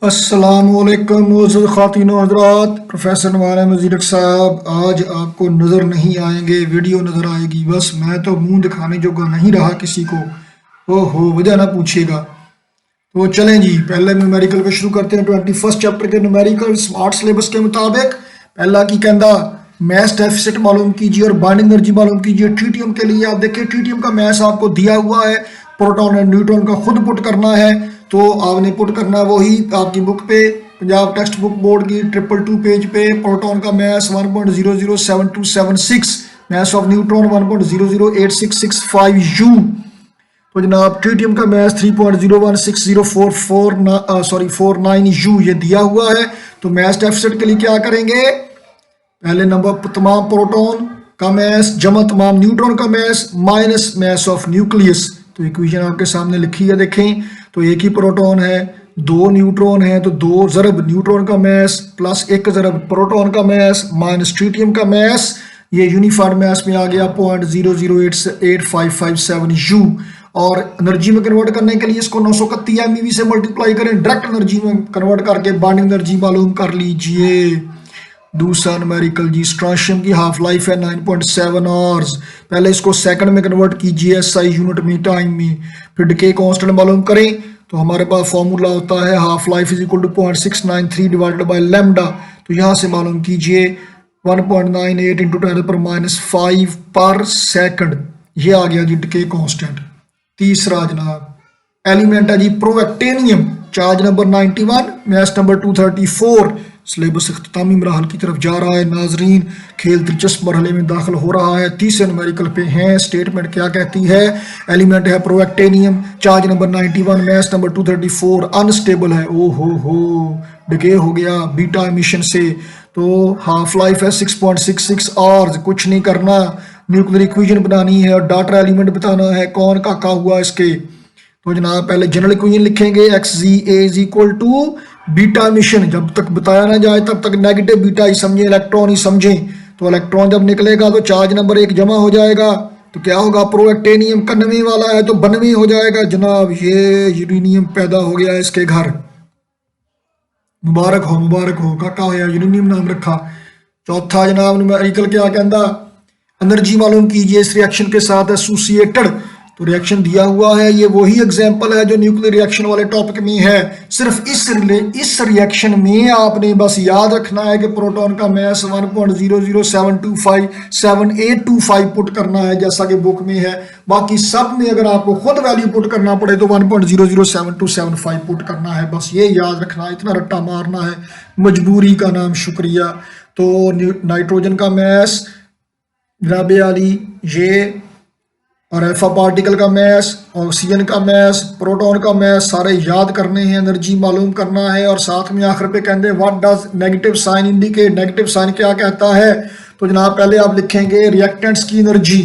अस्सलामुअलैकुम मोअज़्ज़ज़ ख़ातिन व हज़रात। प्रोफेसर नवारा मजीद साहब आज आपको नज़र नहीं आएंगे, वीडियो नज़र आएगी। बस मैं तो मुंह दिखाने जोगा नहीं रहा किसी को। ओहो, वजह ना पूछिएगा। तो चलें जी, पहले न्यूमेरिकल को शुरू करते हैं। 21 चैप्टर के न्यूमेरिकल स्मार्ट सिलेबस के मुताबिक पहला की कहता मैथ डेफिसिट मालूम कीजिए और बाइंडिंग एनर्जी मालूम कीजिए। ट्रीटियम के लिए आप देखिए, ट्रीटियम का मैथ आपको दिया हुआ है, प्रोटॉन और न्यूट्रॉन का खुद पुट करना है। तो आपने पुट करना वही आपकी बुक पे, पंजाब टेक्स्ट बुक बोर्ड की 222 पेज पे। प्रोटॉन का math 1.007276, math of neutron 1.008665 U। तो जनाब ट्रीटियम का मैथ 3.016049 U ये दिया हुआ है। तो मैथ डेफिसिट के लिए क्या करेंगे, पहले नंबर तमाम प्रोटॉन का मैथ जमा तमाम न्यूट्रॉन का math minus math of nucleus. तो इक्वेशन आपके सामने लिखी है, देखें। तो एक ही प्रोटॉन है, दो न्यूट्रॉन है, तो दो ज़रब न्यूट्रॉन का मैथ प्लस एक ज़रब प्रोटॉन का मैथ माइनस ट्रीटियम का मैथ। ये यूनिफॉर्म मैथ में आ गया 0.008557 U। और एनर्जी में कन्वर्ट करने के लिए इसको 931 MeV से मल्टीप्लाई करें, डायरेक्ट एनर्जी में कन्वर्ट करके बाइंडिंग एनर्जी मालूम कर लीजिए। दूसरा न्यूमेरिकल जी, स्ट्रांशियम की हाफ लाइफ है 9.7 आवर्स। पहले इसको सेकंड में कन्वर्ट कीजिए SI यूनिट में, टाइम में। फिर डिके कांस्टेंट मालूम करें तो हमारे पास फॉर्मूला होता है half life is equal to 0.693 divided by lambda. तो यहाँ से मालूम कीजिए 1.98 इंटू 10⁻⁵ पर सेकंड। ये आ गया जी डिके कांस्टेंट। तीसरा जनाब एलिमेंट है जी protactinium, charge number 91, mass number 234। Syllabus इख्तितामी मराहल की तरफ जा रहा है नाजरीन, खेल दिलचस्प मरहले में दाखिल हो रहा है। तीसरे न्यूमेरिकल पे हैं। स्टेटमेंट क्या कहती है, एलिमेंट है protactinium, charge number 91, mass number 234, unstable है। ओ हो डिके हो गया बीटा एमिशन से। तो हाफ लाइफ है 6.66 आवर्स। कुछ नहीं करना, न्यूक्लियर इक्वेशन बनानी है और डाटा एलिमेंट बताना है कौन का हुआ इसके। तो जनाब पहले जनरल इक्वेशन लिखेंगे, XZA is equal to beta emission. जब तक बताया ना जाए तब तक नेगेटिव बीटा ही समझें, इलेक्ट्रॉन ही समझें। तो इलेक्ट्रॉन जब निकलेगा तो चार्ज नंबर 1 जमा हो जाएगा। तो क्या होगा, प्रोएक्टेनियम 91 वाला है तो 92 हो जाएगा। जनाब ये यूरेनियम पैदा हो गया इसके घर। मुबारक हो मुबारक हो, काका होया यूरेनियम नाम रखा। चौथा जनाब न्यूमेरिकल क्या कहता, एनर्जी मालूम कीजिए इस रिएक्शन के साथ एसोसिएटेड। तो रिएक्शन दिया हुआ है, ये वही एग्जांपल है जो न्यूक्लियर रिएक्शन वाले टॉपिक में है। सिर्फ इस रिएक्शन में आपने बस याद रखना है कि प्रोटॉन का मैथ 1.00725 पुट करना है जैसा कि बुक में है। बाकी सब में अगर आपको खुद वैल्यू पुट करना पड़े तो 1.007275 पुट करना है। बस ये याद रखना है, इतना रट्टा मारना है, मजबूरी का नाम शुक्रिया। तो नाइट्रोजन का मैथ जनाब आली ये, और अल्फा पार्टिकल का मैथ, ऑक्सीजन का मैथ, प्रोटॉन का मैथ सारे याद करने हैं, एनर्जी मालूम करना है। और साथ में आखिर पे कहते हैं what does negative sign indicate, negative sign क्या कहता है। तो जनाब पहले आप लिखेंगे रिएक्टेंट्स की एनर्जी,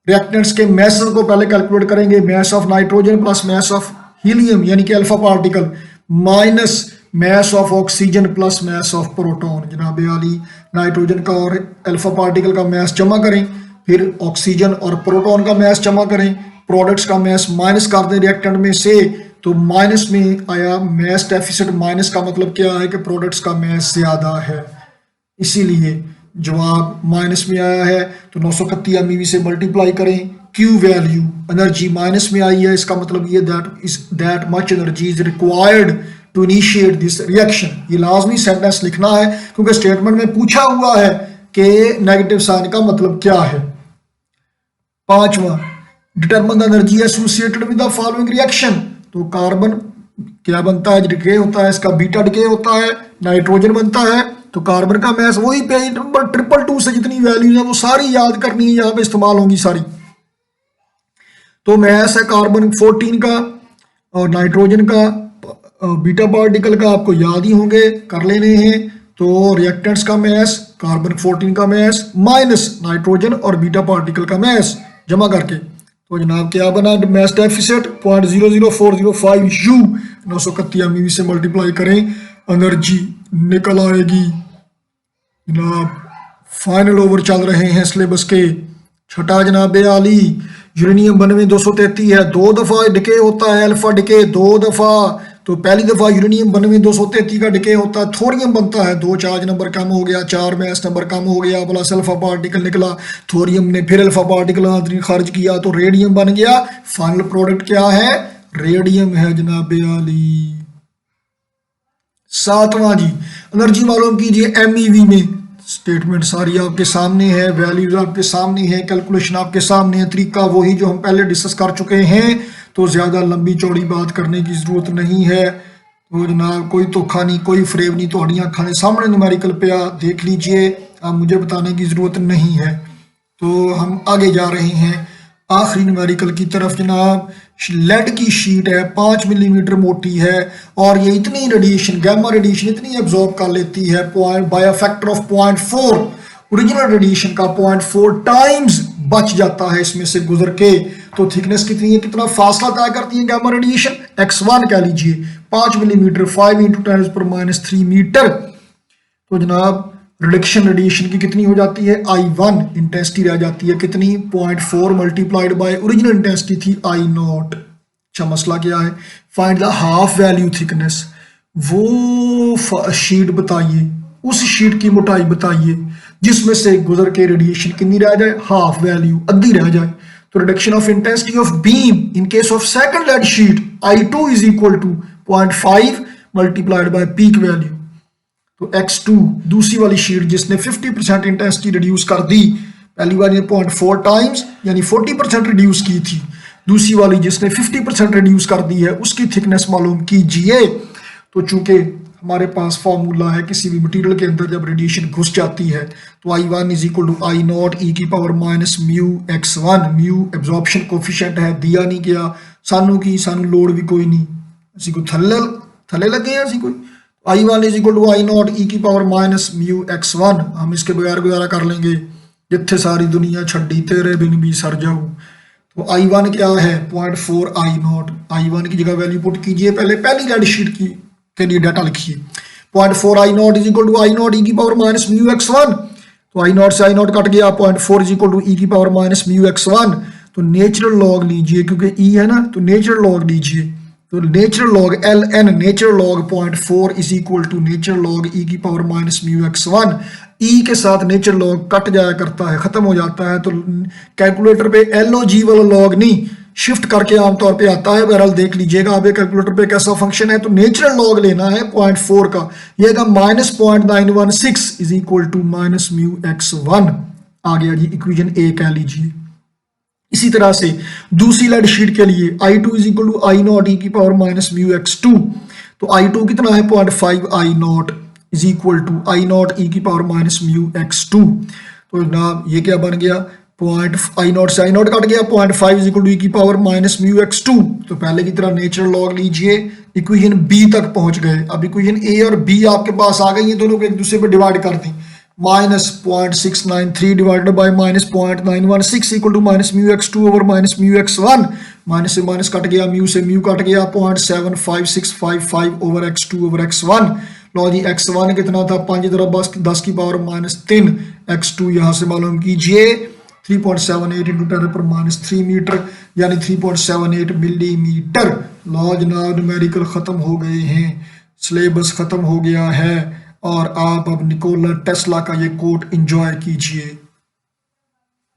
रिएक्टेंट्स के मैथ्स को पहले कैलकुलेट करेंगे। Math of nitrogen plus math of helium यानी कि alpha particle minus math of oxygen plus math of proton. जनाब आली नाइट्रोजन का और अल्फा पार्टिकल का मैथ जमा करें, फिर ऑक्सीजन और प्रोटॉन का मैथ जमा करें, प्रोडक्ट्स का मैथ माइनस कर दें रिएक्टेंट में से। तो माइनस में आया मैथ डेफिसिट, माइनस का मतलब क्या है कि प्रोडक्ट्स का मैथ ज्यादा है, इसीलिए जवाब माइनस में आया है। तो 931 MeV से मल्टीप्लाई करें, क्यू वैल्यू एनर्जी माइनस में आई है, इसका मतलब ये that much energy is required to initiate this reaction. ये लाजमी सेंटेंस लिखना है क्योंकि स्टेटमेंट में पूछा हुआ है कि नेगेटिव साइन का मतलब क्या है। पांचवा determine the energy associated with the following reaction. तो कार्बन क्या बनता है, डिके होता है, इसका बीटा डिके होता है। नाइट्रोजन बनता है तो कार्बन का मैथ वही पेज नंबर 222 से जितनी वैल्यूज है वो सारी याद करनी है, यहाँ पे इस्तेमाल होंगी सारी। तो मैथ है कार्बन 14 का और नाइट्रोजन का, बीटा पार्टिकल का आपको याद ही होंगे, कर लेने हैं। तो रिएक्टेंट्स का मैथ कार्बन 14 का मैथ माइनस नाइट्रोजन और बीटा पार्टिकल का मैथ जमा करके। तो जनाब क्या बना, मैथ डेफिसिट 0.00405 U। 931 MeV से मल्टीप्लाई करें, एनर्जी निकल आएगी। जनाब फाइनल ओवर चल रहे हैं सिलेबस के। छठा जनाब आली यूरेनियम 92 233 है, 2 दफ़ा डिके होता है, अल्फा डिके 2 दफ़ा तो पहली दफ़ा यूरेनियम 9233 का डिके होता है, थोरियम बनता है, 2 चार्ज नंबर कम हो गया, 4 में एस नंबर कम हो गया, प्लस अल्फा पार्टिकल निकला, थोरियम ने फिर अल्फा पार्टिकल खारिज किया तो रेडियम बन गया। फाइनल प्रोडक्ट क्या है? रेडियम है जनाब आली। सातवां जी, एनर्जी मालूम कीजिए MEV में। स्टेटमेंट सारी आपके सामने है, वैल्यूज आपके सामने है, कैलकुलेशन आपके सामने है, तरीका वही जो हम पहले डिस्कस कर चुके हैं, तो ज़्यादा लंबी चौड़ी बात करने की ज़रूरत नहीं है। तो जनाब कोई धोखा नहीं, कोई फ्रेब नहीं, तो अखाने सामने न्यूमेरिकल पे देख लीजिए, अब मुझे बताने की ज़रूरत नहीं है। तो हम आगे जा रहे हैं आखिरी न्यूमेरिकल की तरफ जनाब। लेड की शीट है, 5 मिलीमीटर मोटी है, और ये इतनी रेडिएशन, गैमा रेडिएशन इतनी एब्जॉर्ब कर लेती है by factor of 0.4, original radiation का 0.4 टाइम्स बच जाता है इसमें से गुजर के। तो थिकनेस कितनी है, कितना फासला तय करती है गैमा रेडिएशन? x1 कह लीजिए, 5 मिलीमीटर, 5 × 10⁻³ मीटर। तो जनाब रिडक्शन रेडिएशन की कितनी हो जाती है? I1 इंटेंसिटी रह जाती है कितनी? 0.4 मल्टीप्लाइड बाय ओरिजिनल इंटेंसिटी थी I0। अच्छा मसला क्या है? Find the half value thickness. वो शीट बताइए, उस शीट की मोटाई बताइए जिसमें से गुजर के रेडिएशन कितनी रह जाए? हाफ वैल्यू, आधी रह जाए। तो reduction of intensity of beam in case of second lead sheet I2 is equal to 0.5 multiplied by peak value. तो x2 दूसरी वाली शीट जिसने 50% इंटेंसिटी रिड्यूस कर दी, पहली वाली ने 0.4 टाइम्स यानी 40% रिड्यूस की थी, दूसरी वाली जिसने 50% रिड्यूस कर दी है उसकी थिकनेस मालूम कीजिए। तो चूंकि हमारे पास फॉर्मूला है किसी भी मटेरियल के अंदर जब रेडिएशन घुस जाती है तो I1 is equal to I0 e⁻⁻μ(x1). Mu absorption coefficient है, दिया नहीं गया सानू लोड भी कोई नहीं, असी कोई थले लगे हैं असी कोई। I1 is equal to I0 e⁻⁻μ(x1). हम इसके बगैर गुजारा कर लेंगे, जिथे सारी दुनिया छड़ी तेरे बिन भी सर जाऊ। तो I1 क्या है? 0.4 I0। I1 की जगह वैल्यू पुट कीजिए, पहली रेड शीट की के लिए डाटा लिखिए। 0.4 I0 is equal to I0 e⁻⁻μ(x1). तो I0 से I0 कट गया, 0.4 इज इक्वल टू e⁻⁻μ(x1). तो नेचुरल लॉग लीजिए, क्योंकि E है ना, तो नेचुरल लॉग लीजिए। तो natural log ln natural log 0.4 is equal to natural log e⁻⁻μ(x1). E के साथ नेचुरल लॉग कट जाया करता है, खत्म हो जाता है, तो कैलकुलेटर पे LOG वाला लॉग नहीं शिफ्ट करके आमतौर पे आता है। बहरहाल देख लीजिएगा आप कैलकुलेटर पे कैसा फंक्शन है। तो नेचुरल लॉग लेना है 0.4 का, ये -0.916 इज इक्वल टू -μ(x1) आ गया जी, इक्वेशन A कह लीजिए। इसी तरह से दूसरी लेड शीट के लिए I2 is equal to I0 e⁻⁻μ(x2). तो I2 कितना है? 0.5 I0 is equal to I0 e⁻⁻μ(x2). तो जनाब ये क्या बन गया? I0 से I0 कट गया, 0.5 इज इक्वल टू e⁻⁻μ(x2). तो पहले की तरह नेचुरल लॉग लीजिए, इक्वेशन B तक पहुंच गए। अब इक्वेशन A और B आपके पास आ गई है, दोनों को एक दूसरे पे डिवाइड कर दें। -0.693 divided by -0.916 equal to -μ(x2) over -μ(x1). Minus से माइनस कट गया, म्यू से म्यू कट गया, 0.75655 ओवर x2 ओवर x1। लो जी x1 कितना था? 5 × 10⁻³ x2 यहाँ से मालूम कीजिए 3.78 × 10⁻³ मीटर यानी 3.78 मिलीमीटर। लो जनाब न्यूमेरिकल खत्म हो गए हैं, सिलेबस खत्म हो गया है, और आप अब निकोला टेस्ला का ये कोट एंजॉय कीजिए।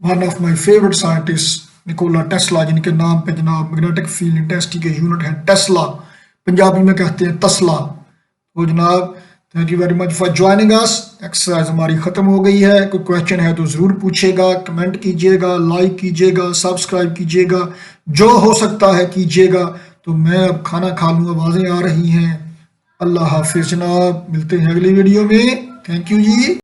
One of my favourite scientist Nikola Tesla, जिनके नाम पे जनाब मैग्नेटिक फील्ड इंटेंसिटी के यूनिट है टेस्ला, पंजाबी में कहते हैं तस्ला। तो जनाब thank you very much for joining us. Exercise हमारी खत्म हो गई है, कोई क्वेश्चन है तो जरूर पूछेगा, कमेंट कीजिएगा, लाइक कीजिएगा, सब्सक्राइब कीजिएगा, जो हो सकता है कीजिएगा। तो मैं अब खाना खा लूँ, आवाज़ें आ रही हैं। अल्लाह हाफिज जनाब, मिलते हैं अगली वीडियो में। Thank you ji.